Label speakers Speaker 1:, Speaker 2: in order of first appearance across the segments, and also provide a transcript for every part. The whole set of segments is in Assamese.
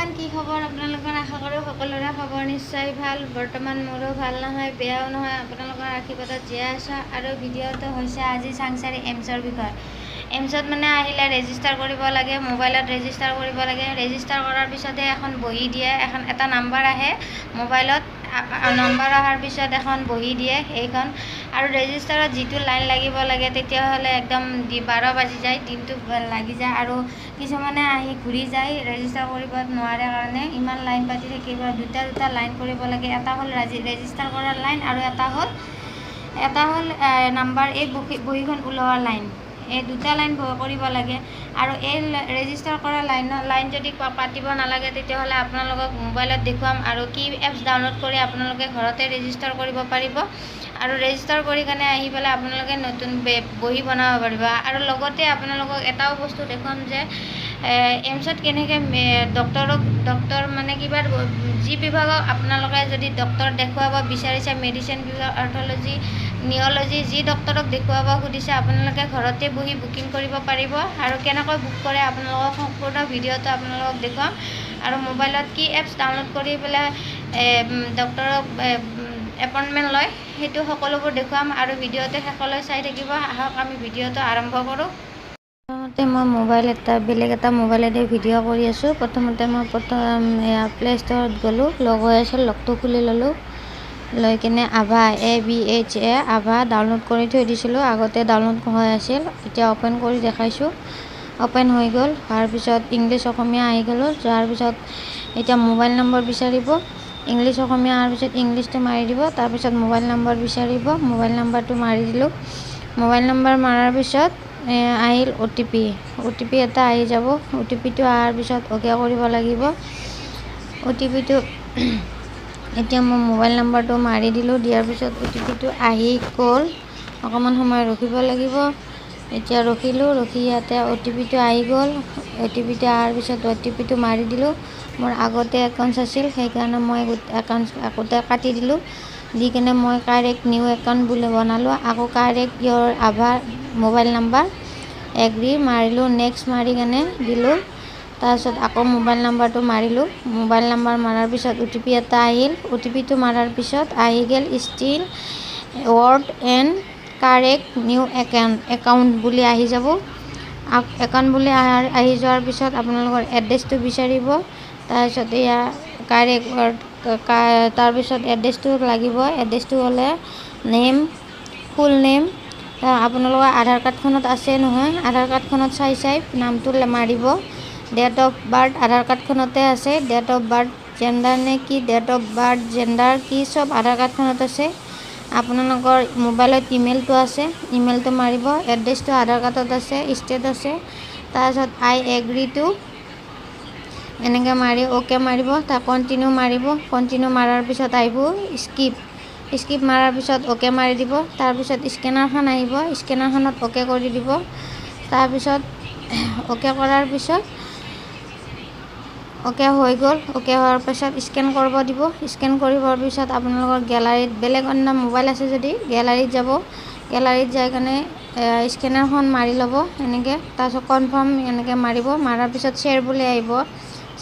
Speaker 1: বৰ্তমান কি খবৰ আপোনালোকৰ আশা কৰোঁ সকলোৰে খবৰ নিশ্চয় ভাল বৰ্তমান মোৰো ভাল নহয় বেয়াও নহয় আপোনালোকৰ আশীৰ্বাদত জীয়াই আছোঁ আৰু ভিডিঅ'টো হৈছে আজি চাংচাৰি এমছৰ বিষয় এমছত মানে আহিলে ৰেজিষ্টাৰ কৰিব লাগে মোবাইলত ৰেজিষ্টাৰ কৰিব লাগে ৰেজিষ্টাৰ কৰাৰ পিছতহে এখন বহি দিয়ে এটা নাম্বাৰ আহে মোবাইলত নম্বৰ অহাৰ পিছত এখন বহি দিয়ে সেইখন আৰু ৰেজিষ্টাৰত যিটো লাইন লাগিব লাগে তেতিয়াহ'লে একদম 12 বাজি যায় দিনটো লাগি যায় আৰু কিছুমানে আহি ঘূৰি যায় ৰেজিষ্টাৰ কৰিব নোৱাৰে কাৰণে ইমান লাইন পাতি থাকিব দুটা লাইন কৰিব লাগে এটা হ'ল ৰেজিষ্টাৰ কৰাৰ লাইন আৰু এটা হ'ল নাম্বাৰ এই বহীখন ওলোৱাৰ লাইন এই দুটা লাইন কৰিব লাগে আৰু এই ৰেজিষ্টাৰ কৰা লাইন যদি পাতিব নালাগে তেতিয়াহ'লে আপোনালোকক মোবাইলত দেখুৱাম আৰু কি এপছ ডাউনলোড কৰি আপোনালোকে ঘৰতে ৰেজিষ্টাৰ কৰিব পাৰিব আৰু ৰেজিষ্টাৰ কৰি কেনে আহি পেলাই আপোনালোকে নতুন বহি বনাব পাৰিব আৰু লগতে আপোনালোকক এটাও বস্তু দেখুৱাম যে এমছত কেনেকৈ ডক্তৰ মানে কিবা যি বিভাগক আপোনালোকে যদি ডক্তৰ দেখুৱাব বিচাৰিছে মেডিচিন বিভাগ আৰ্থলজি নিউৰলজি যি ডক্তৰক দেখুৱাব খুজিছে আপোনালোকে ঘৰতে বহি বুকিং কৰিব পাৰিব আৰু কেনেকৈ বুক কৰে আপোনালোকক সম্পূৰ্ণ ভিডিঅ'টো আপোনালোকক দেখুৱাম আৰু মোবাইলত কি এপছ ডাউনলোড কৰি পেলাই ডক্তৰক এপইণ্টমেণ্ট লয় সেইটো সকলোবোৰ দেখুৱাম আৰু ভিডিঅ'টো শেষলৈ চাই থাকিব আহক আমি ভিডিঅ'টো আৰম্ভ কৰোঁ প্ৰথমতে মই বেলেগ এটা মোবাইলেদি ভিডিঅ' কৰি আছোঁ প্ৰথমতে মই প্লে ষ্টৰত গ'লোঁ লগ হৈ আছিল লগটো খুলি ল'লোঁ লৈ কিনে আভা AVHA আভা ডাউনলোড কৰি থৈ দিছিলোঁ আগতে ডাউনলোড হৈ আছিল এতিয়া অ'পেন কৰি দেখাইছোঁ অ'পেন হৈ গ'ল হোৱাৰ পিছত ইংলিছ অসমীয়া আহি গ'লোঁ যোৱাৰ পিছত এতিয়া মোবাইল নম্বৰ বিচাৰিব ইংলিছ অসমীয়া অহাৰ পিছত ইংলিছটো মাৰি দিব তাৰপিছত মোবাইল নম্বৰ বিচাৰিব মোবাইল নম্বৰটো মাৰি দিলোঁ মোবাইল নম্বৰ মৰাৰ পিছত আহিল OTP এটা আহি যাব OTPটো অহাৰ পিছত অ'কে কৰিব লাগিব OTPটো এতিয়া মই মোবাইল নম্বৰটো মাৰি দিলোঁ দিয়াৰ পিছত OTPটো আহি গ'ল অকণমান সময় ৰখিব লাগিব এতিয়া ৰখি ইয়াতে OTPটো আহি গ'ল OTPটো অহাৰ পিছত OTPটো মাৰি দিলোঁ মোৰ আগতে একাউণ্ট আছিল সেইকাৰণে মই একাউণ্ট আগতে কাটি দিলোঁ দি কিনে মই কাৰেক্ট নিউ একাউণ্ট বুলি বনালোঁ আকৌ কাৰেক্ট ইয়ৰ আভাৰ মোবাইল নাম্বাৰ এগ্ৰি মাৰিলোঁ নেক্সট মাৰি কেনে দিলোঁ তাৰপিছত আকৌ মোবাইল নাম্বাৰটো মাৰিলোঁ মোবাইল নাম্বাৰ মাৰাৰ পিছত OTP এটা আহিল OTPটো মাৰাৰ পিছত আহি গ'ল still word and correct new account বুলি আহি যাব একাউণ্ট বুলি আহি যোৱাৰ পিছত আপোনালোকৰ এড্ৰেছটো বিচাৰিব তাৰপিছত এয়া কাৰেক্ট তাৰপিছত এড্ৰেছটো লাগিব এড্ৰেছটো হ'লে নেম ফুল নেম আপোনালোকৰ আধাৰ কাৰ্ডখনত আছে নহয় আধাৰ কাৰ্ডখনত চাই নামটো মাৰিব ডেট অফ বাৰ্থ আধাৰ কাৰ্ডখনতে আছে ডেট অফ বাৰ্থ জেণ্ডাৰ নে কি ডেট অফ বাৰ্থ জেণ্ডাৰ কি চব আধাৰ কাৰ্ডখনত আছে আপোনালোকৰ মোবাইলত ইমেইলটো আছে ইমেইলটো মাৰিব এড্ৰেছটো আধাৰ কাৰ্ডত আছে ষ্টেট আছে তাৰপিছত আই এগ্ৰি টু এনেকৈ মাৰি অ'কে মাৰিব তাৰ কণ্টিনিউ মাৰিব কণ্টিনিউ মাৰাৰ পিছত আহিব স্কিপ মাৰাৰ পিছত অ'কে মাৰি দিব তাৰপিছত স্কেনাৰখন আহিব স্কেনাৰখনত অ'কে কৰি দিব তাৰপিছত অ'কে কৰাৰ পিছত অ'কে হৈ গ'ল অ'কে হোৱাৰ পিছত স্কেন কৰিব দিব স্কেন কৰিবৰ পিছত আপোনালোকৰ গেলাৰীত বেলেগ অন্য মোবাইল আছে যদি গেলাৰীত যাব গেলাৰীত যাই কাৰণে স্কেনাৰখন মাৰি ল'ব এনেকৈ তাৰপিছত কনফাৰ্ম এনেকৈ মাৰিব মাৰাৰ পিছত শ্বেয়াৰ বুলি আহিব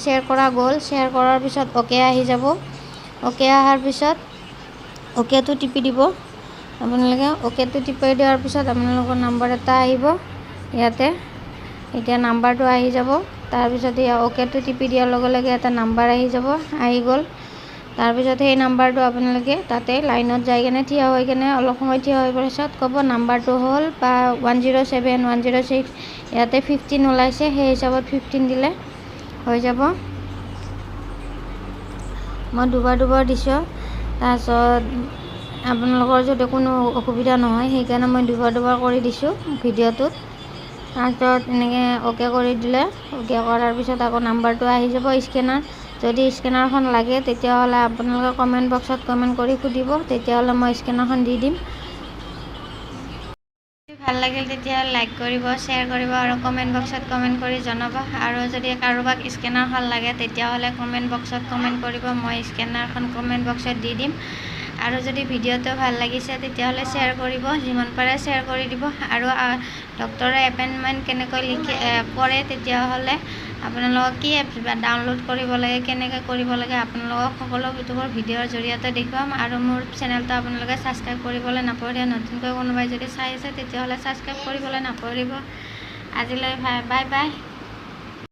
Speaker 1: শ্বেয়াৰ কৰা গ'ল শ্বেয়াৰ কৰাৰ পিছত অ'কে আহি যাব অ'কে অহাৰ পিছত অ'কেটো টিপি দিব আপোনালোকে অ'কেটো টিপি দিয়াৰ পিছত আপোনালোকৰ নম্বৰ এটা আহিব ইয়াতে এতিয়া নাম্বাৰটো আহি যাব তাৰপিছত এয়া অ'কেটো টিপি দিয়াৰ লগে লগে এটা নাম্বাৰ আহি গ'ল তাৰপিছত সেই নাম্বাৰটো আপোনালোকে তাতে লাইনত যাই কেনে থিয় হৈ কেনে অলপ সময় থিয় হৈ পিছত ক'ব নাম্বাৰটো হ'ল বা 107 106 ইয়াতে 15 ওলাইছে সেই হিচাপত 15 দিলে হৈ যাব মই দুবাৰ দিছোঁ তাৰপিছত আপোনালোকৰ যদি কোনো অসুবিধা নহয় সেইকাৰণে মই দুবাৰ কৰি দিছোঁ ভিডিঅ'টোত তাৰপিছত এনেকৈ অ'কে কৰি দিলে অ'কে কৰাৰ পিছত আকৌ নাম্বাৰটো আহি যাব স্কেনাৰ যদি স্কেনাৰখন লাগে তেতিয়াহ'লে আপোনালোকে কমেণ্ট বক্সত কমেণ্ট কৰি সুধিব তেতিয়াহ'লে মই স্কেনাৰখন দি দিম ভাল লাগিল তেতিয়াহ'লে লাইক কৰিব শ্বেয়াৰ কৰিব আৰু কমেণ্ট বক্সত কমেণ্ট কৰি জনাব আৰু যদি কাৰোবাক স্কেনাৰখন লাগে তেতিয়াহ'লে কমেণ্ট বক্সত কমেণ্ট কৰিব মই স্কেনাৰখন কমেণ্ট বক্সত দি দিম আৰু যদি ভিডিঅ'টো ভাল লাগিছে তেতিয়াহ'লে শ্বেয়াৰ কৰিব, যিমান পাৰে শ্বেয়াৰ কৰি দিব। আৰু ডক্টৰে এপইণ্টমেণ্ট কেনেকৈ কৰে তেতিয়াহ'লে আপোনালোকক কি এপ ডাউনলোড কৰিব লাগে, কেনেকৈ কৰিব লাগে আপোনালোকক সকলো ইউটিউবৰ ভিডিঅ'ৰ জৰিয়তে দেখুৱাম। আৰু মোৰ চেনেলটো আপোনালোকে ছাবস্ক্ৰাইব কৰিবলৈ নাপাহৰিব। নতুনকৈ কোনোবাই যদি চাই আছে তেতিয়াহ'লে ছাবস্ক্ৰাইব কৰিবলৈ নাপাহৰিব। আজিলৈ বাই বাই।